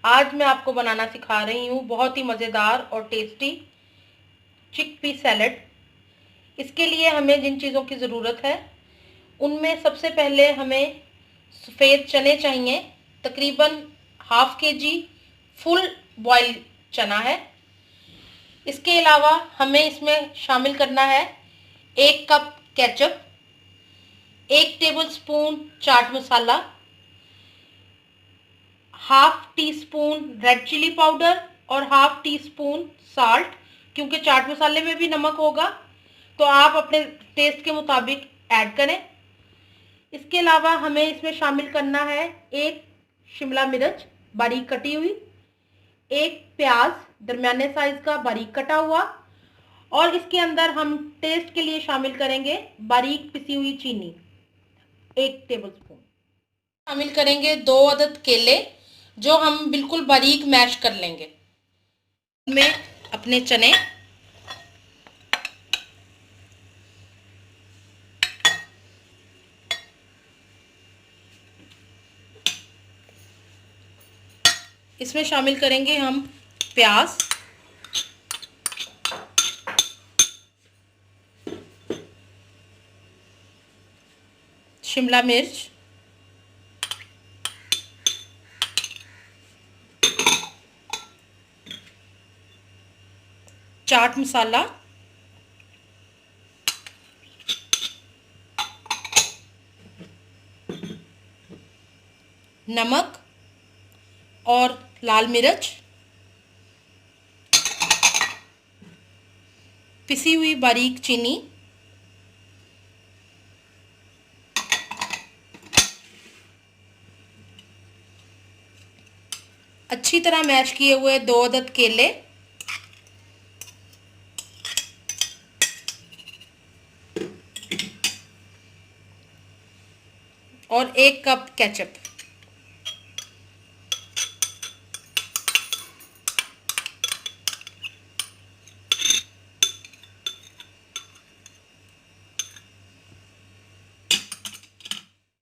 आज मैं आपको बनाना सिखा रही हूँ बहुत ही मज़ेदार और टेस्टी चिकपी सैलेड। इसके लिए हमें जिन चीज़ों की ज़रूरत है उनमें सबसे पहले हमें सफ़ेद चने चाहिए। तकरीबन हाफ केजी फुल बॉयल चना है। इसके अलावा हमें इसमें शामिल करना है 1 cup ketchup, 1 tablespoon chaat masala, half teaspoon red chilli powder और हाफ टी स्पून साल्ट। क्योंकि चाट मसाले में भी नमक होगा तो आप अपने टेस्ट के मुताबिक ऐड करें। इसके अलावा हमें इसमें शामिल करना है 1 शिमला मिर्च बारीक कटी हुई, 1 प्याज दरमियाने साइज का बारीक कटा हुआ, और इसके अंदर हम टेस्ट के लिए शामिल करेंगे बारीक पिसी हुई चीनी 1 टेबलस्पून। शामिल करेंगे 2 अदद केले जो हम बिल्कुल बारीक मैश कर लेंगे। में अपने चने, इसमें शामिल करेंगे हम प्याज, शिमला मिर्च, चाट मसाला, नमक और लाल मिर्च, पिसी हुई बारीक चीनी, अच्छी तरह मैश किए हुए 2 अदद केले, और 1 कप केचप।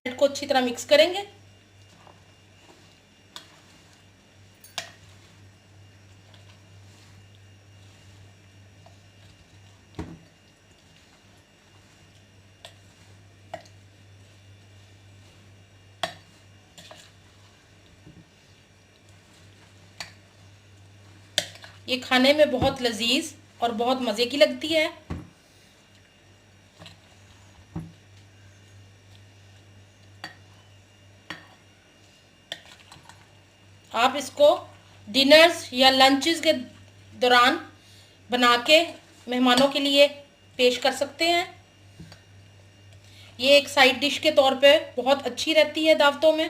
को अच्छी तरह मिक्स करेंगे। ये खाने में बहुत लजीज और बहुत मज़े की लगती है। आप इसको डिनर्स या लंचेस के दौरान बना के मेहमानों के लिए पेश कर सकते हैं। ये एक साइड डिश के तौर पे बहुत अच्छी रहती है दावतों में।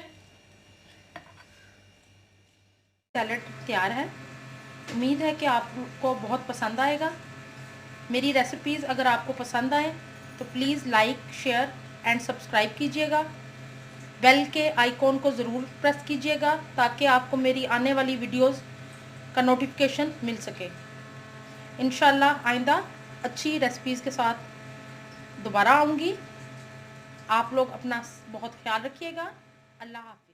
सैलेड तैयार है। उम्मीद है कि आपको बहुत पसंद आएगा। मेरी रेसिपीज़ अगर आपको पसंद आए तो please like, share and subscribe कीजिएगा। बेल के आइकॉन को ज़रूर प्रेस कीजिएगा ताकि आपको मेरी आने वाली वीडियोस का नोटिफिकेशन मिल सके। इंशाल्लाह आइंदा अच्छी रेसिपीज़ के साथ दोबारा आऊँगी। आप लोग अपना बहुत ख्याल रखिएगा। अल्लाह हाफ़िज़।